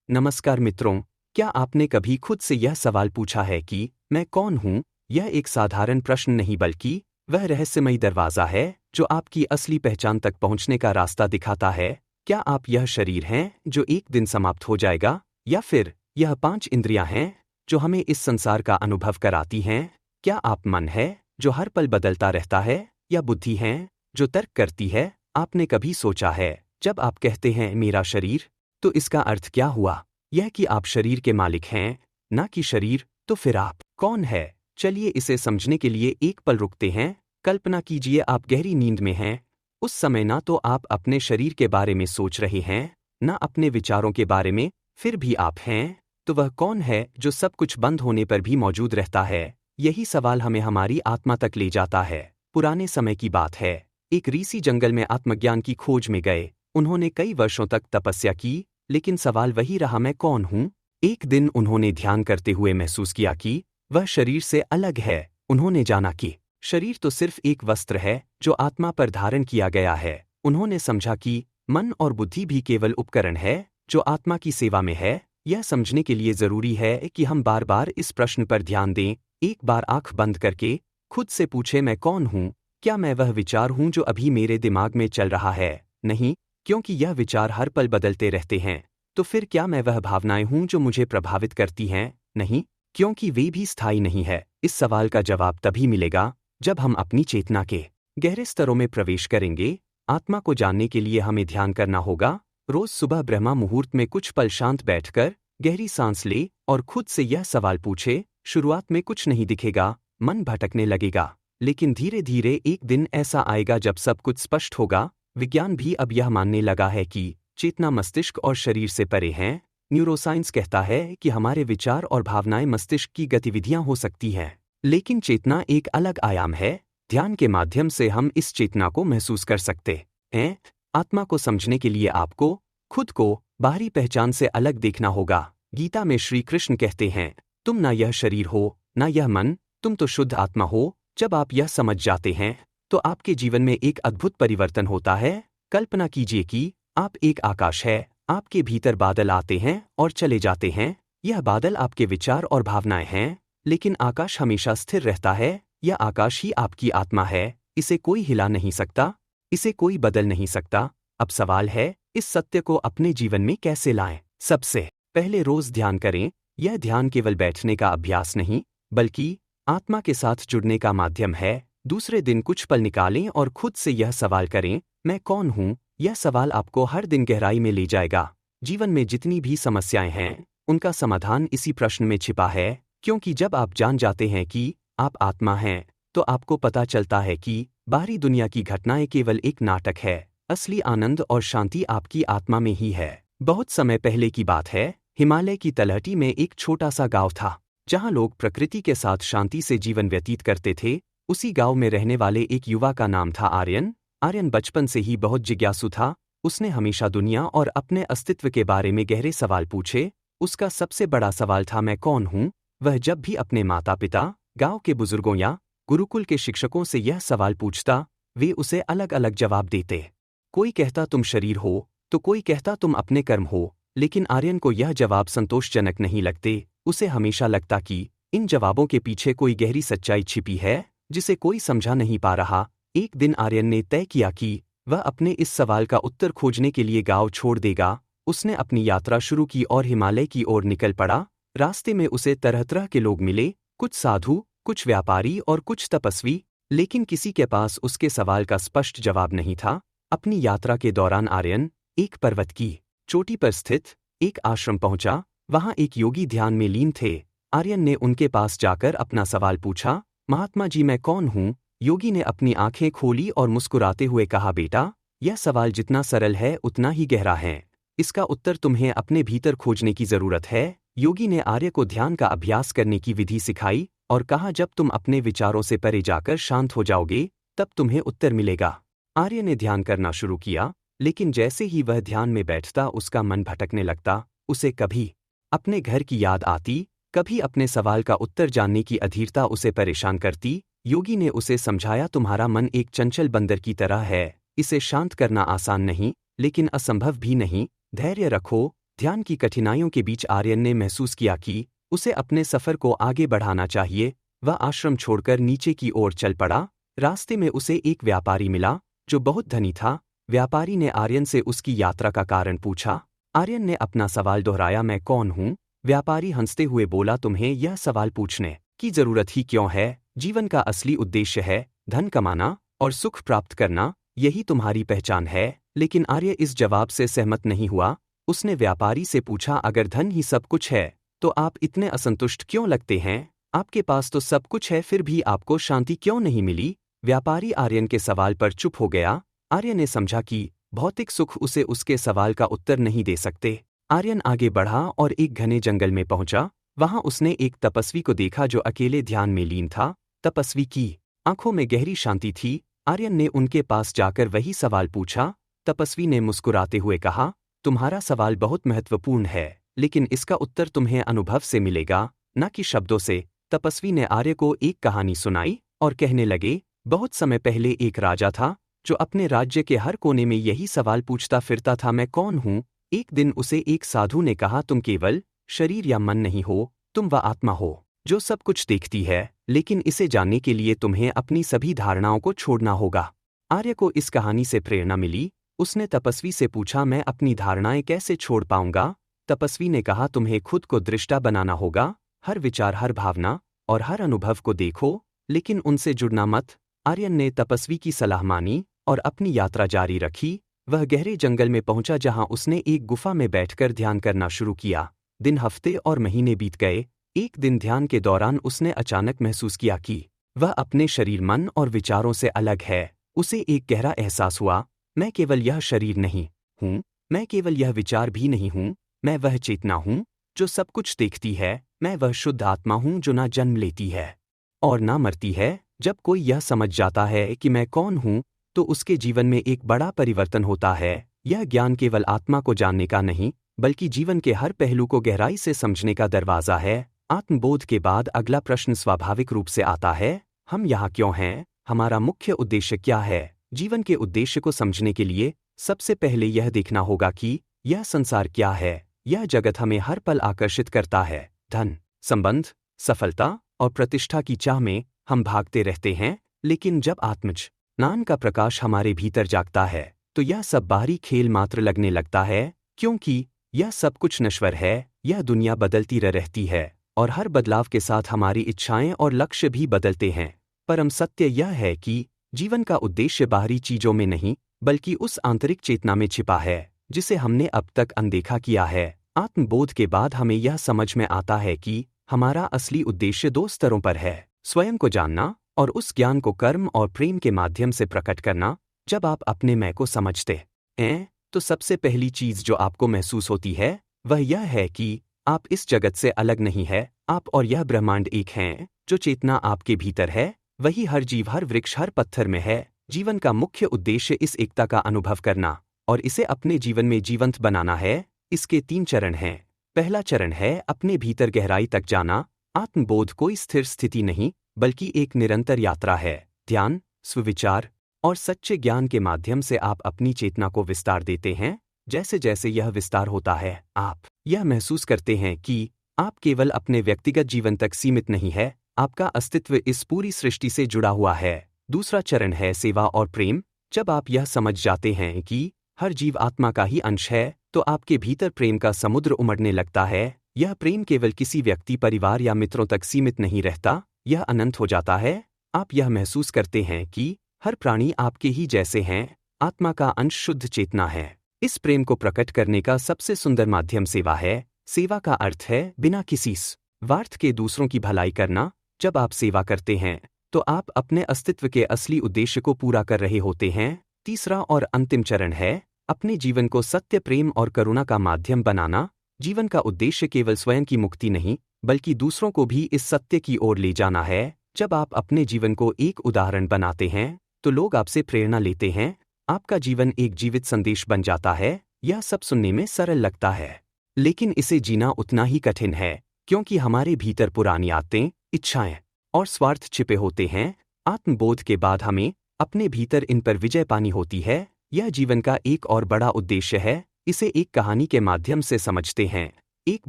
नमस्कार मित्रों, क्या आपने कभी खुद से यह सवाल पूछा है कि मैं कौन हूँ? यह एक साधारण प्रश्न नहीं बल्कि वह रहस्यमयी दरवाज़ा है जो आपकी असली पहचान तक पहुँचने का रास्ता दिखाता है। क्या आप यह शरीर हैं जो एक दिन समाप्त हो जाएगा, या फिर यह 5 इंद्रियां हैं जो हमें इस संसार का अनुभव कराती हैं? क्या आप मन है जो हर पल बदलता रहता है, या बुद्धि है जो तर्क करती है? आपने कभी सोचा है, जब आप कहते हैं मेरा शरीर, तो इसका अर्थ क्या हुआ? यह कि आप शरीर के मालिक हैं, ना कि शरीर। तो फिर आप कौन है? चलिए इसे समझने के लिए एक पल रुकते हैं। कल्पना कीजिए आप गहरी नींद में हैं। उस समय ना तो आप अपने शरीर के बारे में सोच रहे हैं, ना अपने विचारों के बारे में, फिर भी आप हैं। तो वह कौन है जो सब कुछ बंद होने पर भी मौजूद रहता है? यही सवाल हमें हमारी आत्मा तक ले जाता है। पुराने समय की बात है। एक ऋषि जंगल में आत्मज्ञान की खोज में गए। उन्होंने कई वर्षों तक तपस्या की, लेकिन सवाल वही रहा, मैं कौन हूँ? एक दिन उन्होंने ध्यान करते हुए महसूस किया कि वह शरीर से अलग है। उन्होंने जाना कि शरीर तो सिर्फ एक वस्त्र है जो आत्मा पर धारण किया गया है। उन्होंने समझा कि मन और बुद्धि भी केवल उपकरण है जो आत्मा की सेवा में है। यह समझने के लिए जरूरी है कि हम बार बार इस प्रश्न पर ध्यान दें। एक बार आंख बंद करके खुद से पूछे, मैं कौन हूँ? क्या मैं वह विचार हूँ जो अभी मेरे दिमाग में चल रहा है? नहीं, क्योंकि यह विचार हर पल बदलते रहते हैं। तो फिर क्या मैं वह भावनाएं हूं जो मुझे प्रभावित करती हैं? नहीं, क्योंकि वे भी स्थायी नहीं है। इस सवाल का जवाब तभी मिलेगा जब हम अपनी चेतना के गहरे स्तरों में प्रवेश करेंगे। आत्मा को जानने के लिए हमें ध्यान करना होगा। रोज सुबह ब्रह्मा मुहूर्त में कुछ पल शांत बैठकर गहरी सांस ले और खुद से यह सवाल पूछे। शुरुआत में कुछ नहीं दिखेगा, मन भटकने लगेगा, लेकिन धीरे धीरे एक दिन ऐसा आएगा जब सब कुछ स्पष्ट होगा। विज्ञान भी अब यह मानने लगा है कि चेतना मस्तिष्क और शरीर से परे हैं। न्यूरोसाइंस कहता है कि हमारे विचार और भावनाएं मस्तिष्क की गतिविधियां हो सकती हैं, लेकिन चेतना एक अलग आयाम है। ध्यान के माध्यम से हम इस चेतना को महसूस कर सकते हैं। आत्मा को समझने के लिए आपको खुद को बाहरी पहचान से अलग देखना होगा। गीता में श्री कृष्ण कहते हैं, तुम ना यह शरीर हो, ना यह मन, तुम तो शुद्ध आत्मा हो। जब आप यह समझ जाते हैं, तो आपके जीवन में एक अद्भुत परिवर्तन होता है। कल्पना कीजिए कि आप एक आकाश है। आपके भीतर बादल आते हैं और चले जाते हैं। यह बादल आपके विचार और भावनाएं हैं, लेकिन आकाश हमेशा स्थिर रहता है। यह आकाश ही आपकी आत्मा है। इसे कोई हिला नहीं सकता, इसे कोई बदल नहीं सकता। अब सवाल है, इस सत्य को अपने जीवन में कैसे लाएं? सबसे पहले रोज ध्यान करें। यह ध्यान केवल बैठने का अभ्यास नहीं, बल्कि आत्मा के साथ जुड़ने का माध्यम है। दूसरे दिन कुछ पल निकालें और खुद से यह सवाल करें, मैं कौन हूँ? यह सवाल आपको हर दिन गहराई में ले जाएगा। जीवन में जितनी भी समस्याएं हैं, उनका समाधान इसी प्रश्न में छिपा है। क्योंकि जब आप जान जाते हैं कि आप आत्मा हैं, तो आपको पता चलता है कि बाहरी दुनिया की घटनाएं केवल एक नाटक है। असली आनंद और शांति आपकी आत्मा में ही है। बहुत समय पहले की बात है। हिमालय की तलहटी में एक छोटा सा गांव था, जहां लोग प्रकृति के साथ शांति से जीवन व्यतीत करते थे। उसी गांव में रहने वाले एक युवा का नाम था आर्यन। आर्यन बचपन से ही बहुत जिज्ञासु था। उसने हमेशा दुनिया और अपने अस्तित्व के बारे में गहरे सवाल पूछे। उसका सबसे बड़ा सवाल था, मैं कौन हूँ? वह जब भी अपने माता पिता, गांव के बुजुर्गों या गुरुकुल के शिक्षकों से यह सवाल पूछता, वे उसे अलग अलग जवाब देते। कोई कहता तुम शरीर हो, तो कोई कहता तुम अपने कर्म हो। लेकिन आर्यन को यह जवाब संतोषजनक नहीं लगते। उसे हमेशा लगता कि इन जवाबों के पीछे कोई गहरी सच्चाई छिपी है जिसे कोई समझा नहीं पा रहा। एक दिन आर्यन ने तय किया कि वह अपने इस सवाल का उत्तर खोजने के लिए गांव छोड़ देगा। उसने अपनी यात्रा शुरू की और हिमालय की ओर निकल पड़ा। रास्ते में उसे तरह तरह के लोग मिले, कुछ साधु, कुछ व्यापारी और कुछ तपस्वी, लेकिन किसी के पास उसके सवाल का स्पष्ट जवाब नहीं था। अपनी यात्रा के दौरान आर्यन एक पर्वत की चोटी पर स्थित एक आश्रम पहुंचा। वहां एक योगी ध्यान में लीन थे। आर्यन ने उनके पास जाकर अपना सवाल पूछा, महात्मा जी, मैं कौन हूँ? योगी ने अपनी आंखें खोली और मुस्कुराते हुए कहा, बेटा, यह सवाल जितना सरल है उतना ही गहरा है। इसका उत्तर तुम्हें अपने भीतर खोजने की जरूरत है। योगी ने आर्य को ध्यान का अभ्यास करने की विधि सिखाई और कहा, जब तुम अपने विचारों से परे जाकर शांत हो जाओगे, तब तुम्हें उत्तर मिलेगा। आर्य ने ध्यान करना शुरू किया, लेकिन जैसे ही वह ध्यान में बैठता उसका मन भटकने लगता। उसे कभी अपने घर की याद आती, कभी अपने सवाल का उत्तर जानने की अधीरता उसे परेशान करती। योगी ने उसे समझाया, तुम्हारा मन एक चंचल बंदर की तरह है। इसे शांत करना आसान नहीं, लेकिन असंभव भी नहीं। धैर्य रखो, ध्यान की कठिनाइयों के बीच आर्यन ने महसूस किया कि उसे अपने सफर को आगे बढ़ाना चाहिए। वह आश्रम छोड़कर नीचे की ओर चल पड़ा। रास्ते में उसे एक व्यापारी मिला जो बहुत धनी था। व्यापारी ने आर्यन से उसकी यात्रा का कारण पूछा। आर्यन ने अपना सवाल दोहराया, मैं कौन हूँ? व्यापारी हंसते हुए बोला, तुम्हें यह सवाल पूछने की जरूरत ही क्यों है? जीवन का असली उद्देश्य है धन कमाना और सुख प्राप्त करना, यही तुम्हारी पहचान है। लेकिन आर्य इस जवाब से सहमत नहीं हुआ। उसने व्यापारी से पूछा, अगर धन ही सब कुछ है तो आप इतने असंतुष्ट क्यों लगते हैं? आपके पास तो सब कुछ है, फिर भी आपको शांति क्यों नहीं मिली? व्यापारी आर्यन के सवाल पर चुप हो गया। आर्यन ने समझा कि भौतिक सुख उसे उसके सवाल का उत्तर नहीं दे सकते। आर्यन आगे बढ़ा और एक घने जंगल में पहुंचा। वहां उसने एक तपस्वी को देखा जो अकेले ध्यान में लीन था। तपस्वी की आंखों में गहरी शांति थी। आर्यन ने उनके पास जाकर वही सवाल पूछा। तपस्वी ने मुस्कुराते हुए कहा, तुम्हारा सवाल बहुत महत्वपूर्ण है, लेकिन इसका उत्तर तुम्हें अनुभव से मिलेगा, न कि शब्दों से। तपस्वी ने आर्य को एक कहानी सुनाई और कहने लगे, बहुत समय पहले एक राजा था जो अपने राज्य के हर कोने में यही सवाल पूछता फिरता था, मैं कौन हूँ? एक दिन उसे एक साधु ने कहा, तुम केवल शरीर या मन नहीं हो, तुम वह आत्मा हो जो सब कुछ देखती है, लेकिन इसे जानने के लिए तुम्हें अपनी सभी धारणाओं को छोड़ना होगा। आर्य को इस कहानी से प्रेरणा मिली। उसने तपस्वी से पूछा, मैं अपनी धारणाएं कैसे छोड़ पाऊंगा? तपस्वी ने कहा, तुम्हें खुद को दृष्टा बनाना होगा। हर विचार, हर भावना और हर अनुभव को देखो, लेकिन उनसे जुड़ना मत। आर्यन ने तपस्वी की सलाह मानी और अपनी यात्रा जारी रखी। वह गहरे जंगल में पहुंचा जहां उसने एक गुफा में बैठकर ध्यान करना शुरू किया। दिन, हफ्ते और महीने बीत गए। एक दिन ध्यान के दौरान उसने अचानक महसूस किया कि वह अपने शरीर, मन और विचारों से अलग है। उसे एक गहरा एहसास हुआ, मैं केवल यह शरीर नहीं हूँ, मैं केवल यह विचार भी नहीं हूँ, मैं वह चेतना हूँ जो सब कुछ देखती है। मैं वह शुद्ध आत्मा हूँ जो ना जन्म लेती है और ना मरती है। जब कोई यह समझ जाता है कि मैं कौन हूँ, तो उसके जीवन में एक बड़ा परिवर्तन होता है। यह ज्ञान केवल आत्मा को जानने का नहीं, बल्कि जीवन के हर पहलू को गहराई से समझने का दरवाज़ा है। आत्मबोध के बाद अगला प्रश्न स्वाभाविक रूप से आता है, हम यहाँ क्यों हैं? हमारा मुख्य उद्देश्य क्या है? जीवन के उद्देश्य को समझने के लिए सबसे पहले यह देखना होगा कि यह संसार क्या है। यह जगत हमें हर पल आकर्षित करता है। धन, संबंध, सफलता और प्रतिष्ठा की चाह में हम भागते रहते हैं, लेकिन जब आत्मज्ञान का प्रकाश हमारे भीतर जागता है, तो यह सब बाहरी खेल मात्र लगने लगता है, क्योंकि यह सब कुछ नश्वर है। यह दुनिया बदलती रहती है और हर बदलाव के साथ हमारी इच्छाएं और लक्ष्य भी बदलते हैं। परम सत्य यह है कि जीवन का उद्देश्य बाहरी चीजों में नहीं, बल्कि उस आंतरिक चेतना में छिपा है जिसे हमने अब तक अनदेखा किया है। आत्मबोध के बाद हमें यह समझ में आता है कि हमारा असली उद्देश्य दो स्तरों पर है, स्वयं को जानना और उस ज्ञान को कर्म और प्रेम के माध्यम से प्रकट करना। जब आप अपने मैं को समझते हैं, तो सबसे पहली चीज जो आपको महसूस होती है वह यह है कि आप इस जगत से अलग नहीं है। आप और यह ब्रह्मांड एक हैं। जो चेतना आपके भीतर है वही हर जीव, हर वृक्ष, हर पत्थर में है। जीवन का मुख्य उद्देश्य इस एकता का अनुभव करना और इसे अपने जीवन में जीवंत बनाना है। इसके 3 चरण हैं। पहला चरण है अपने भीतर गहराई तक जाना। आत्मबोध कोई स्थिर स्थिति नहीं, बल्कि एक निरंतर यात्रा है। ध्यान, स्वविचार और सच्चे ज्ञान के माध्यम से आप अपनी चेतना को विस्तार देते हैं। जैसे जैसे यह विस्तार होता है, आप यह महसूस करते हैं कि आप केवल अपने व्यक्तिगत जीवन तक सीमित नहीं है, आपका अस्तित्व इस पूरी सृष्टि से जुड़ा हुआ है। दूसरा चरण है सेवा और प्रेम। जब आप यह समझ जाते हैं कि हर जीव आत्मा का ही अंश है, तो आपके भीतर प्रेम का समुद्र उमड़ने लगता है। यह प्रेम केवल किसी व्यक्ति, परिवार या मित्रों तक सीमित नहीं रहता, यह अनंत हो जाता है। आप यह महसूस करते हैं कि हर प्राणी आपके ही जैसे हैं, आत्मा का अंश शुद्ध चेतना है। इस प्रेम को प्रकट करने का सबसे सुंदर माध्यम सेवा है। सेवा का अर्थ है बिना किसी स्वार्थ के दूसरों की भलाई करना। जब आप सेवा करते हैं, तो आप अपने अस्तित्व के असली उद्देश्य को पूरा कर रहे होते हैं। तीसरा और अंतिम चरण है अपने जीवन को सत्य, प्रेम और करुणा का माध्यम बनाना। जीवन का उद्देश्य केवल स्वयं की मुक्ति नहीं, बल्कि दूसरों को भी इस सत्य की ओर ले जाना है। जब आप अपने जीवन को एक उदाहरण बनाते हैं, तो लोग आपसे प्रेरणा लेते हैं। आपका जीवन एक जीवित संदेश बन जाता है। यह सब सुनने में सरल लगता है, लेकिन इसे जीना उतना ही कठिन है, क्योंकि हमारे भीतर पुरानी आदतें, इच्छाएं और स्वार्थ छिपे होते हैं। आत्मबोध के बाद हमें अपने भीतर इन पर विजय पानी होती है। यह जीवन का एक और बड़ा उद्देश्य है। इसे एक कहानी के माध्यम से समझते हैं। एक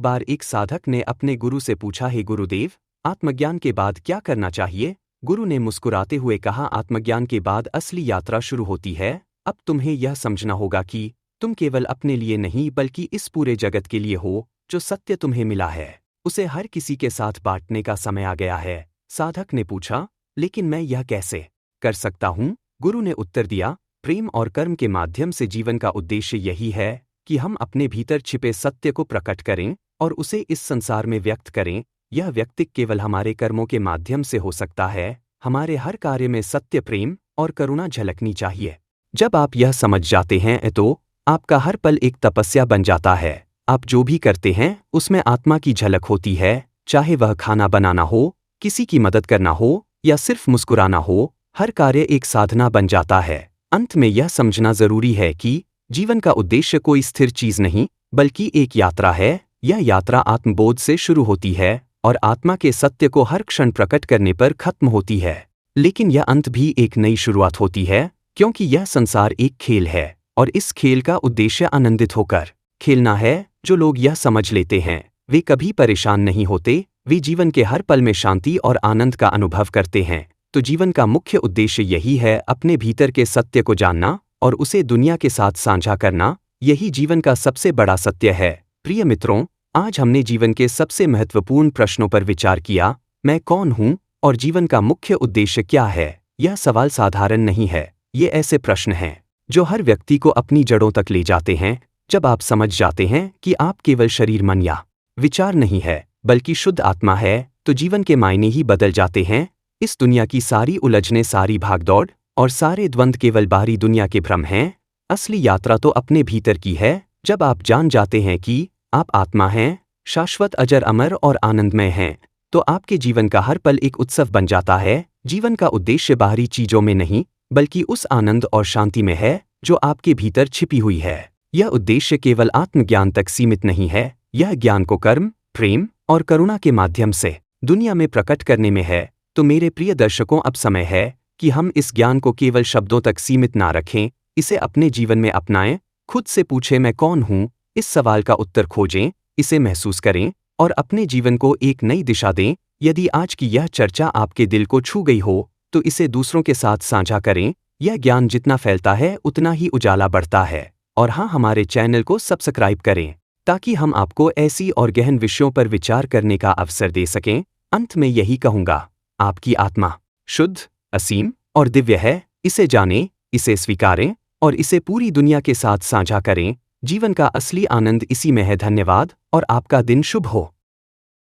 बार एक साधक ने अपने गुरु से पूछा, हे गुरुदेव, आत्मज्ञान के बाद क्या करना चाहिए? गुरु ने मुस्कुराते हुए कहा, आत्मज्ञान के बाद असली यात्रा शुरू होती है। अब तुम्हें यह समझना होगा कि तुम केवल अपने लिए नहीं बल्कि इस पूरे जगत के लिए हो। जो सत्य तुम्हें मिला है उसे हर किसी के साथ बांटने का समय आ गया है। साधक ने पूछा, लेकिन मैं यह कैसे कर सकता हूँ? गुरु ने उत्तर दिया, प्रेम और कर्म के माध्यम से जीवन का उद्देश्य यही है कि हम अपने भीतर छिपे सत्य को प्रकट करें और उसे इस संसार में व्यक्त करें। यह व्यक्ति केवल हमारे कर्मों के माध्यम से हो सकता है। हमारे हर कार्य में सत्य, प्रेम और करुणा झलकनी चाहिए। जब आप यह समझ जाते हैं तो आपका हर पल एक तपस्या बन जाता है। आप जो भी करते हैं उसमें आत्मा की झलक होती है, चाहे वह खाना बनाना हो, किसी की मदद करना हो या सिर्फ मुस्कुराना हो। हर कार्य एक साधना बन जाता है। अंत में यह समझना जरूरी है कि जीवन का उद्देश्य कोई स्थिर चीज नहीं बल्कि एक यात्रा है। यह यात्रा आत्मबोध से शुरू होती है और आत्मा के सत्य को हर क्षण प्रकट करने पर खत्म होती है। लेकिन यह अंत भी एक नई शुरुआत होती है, क्योंकि यह संसार एक खेल है और इस खेल का उद्देश्य आनंदित होकर खेलना है। जो लोग यह समझ लेते हैं वे कभी परेशान नहीं होते, वे जीवन के हर पल में शांति और आनंद का अनुभव करते हैं। तो जीवन का मुख्य उद्देश्य यही है, अपने भीतर के सत्य को जानना और उसे दुनिया के साथ साझा करना। यही जीवन का सबसे बड़ा सत्य है। प्रिय मित्रों, आज हमने जीवन के सबसे महत्वपूर्ण प्रश्नों पर विचार किया। मैं कौन हूँ और जीवन का मुख्य उद्देश्य क्या है? यह सवाल साधारण नहीं है। ये ऐसे प्रश्न हैं जो हर व्यक्ति को अपनी जड़ों तक ले जाते हैं। जब आप समझ जाते हैं कि आप केवल शरीर, मन या विचार नहीं है बल्कि शुद्ध आत्मा है, तो जीवन के मायने ही बदल जाते हैं। इस दुनिया की सारी उलझनें, सारी भागदौड़ और सारे द्वंद्व केवल बाहरी दुनिया के भ्रम हैं। असली यात्रा तो अपने भीतर की है। जब आप जान जाते हैं कि आप आत्मा हैं, शाश्वत, अजर, अमर और आनंदमय हैं, तो आपके जीवन का हर पल एक उत्सव बन जाता है। जीवन का उद्देश्य बाहरी चीजों में नहीं बल्कि उस आनंद और शांति में है जो आपके भीतर छिपी हुई है। यह उद्देश्य केवल आत्मज्ञान तक सीमित नहीं है। यह ज्ञान को कर्म, प्रेम और करुणा के माध्यम से दुनिया में प्रकट करने में है। तो मेरे प्रिय दर्शकों, अब समय है कि हम इस ज्ञान को केवल शब्दों तक सीमित ना रखें, इसे अपने जीवन में अपनाएं। खुद से पूछें, मैं कौन हूँ? इस सवाल का उत्तर खोजें, इसे महसूस करें और अपने जीवन को एक नई दिशा दें। यदि आज की यह चर्चा आपके दिल को छू गई हो तो इसे दूसरों के साथ साझा करें। यह ज्ञान जितना फैलता है उतना ही उजाला बढ़ता है। और हाँ, हमारे चैनल को सब्सक्राइब करें ताकि हम आपको ऐसी और गहन विषयों पर विचार करने का अवसर दे सकें। अंत में यही कहूँगा, आपकी आत्मा शुद्ध, असीम और दिव्य है। इसे जानें, इसे स्वीकारें और इसे पूरी दुनिया के साथ साझा करें। जीवन का असली आनंद इसी में है। धन्यवाद और आपका दिन शुभ हो।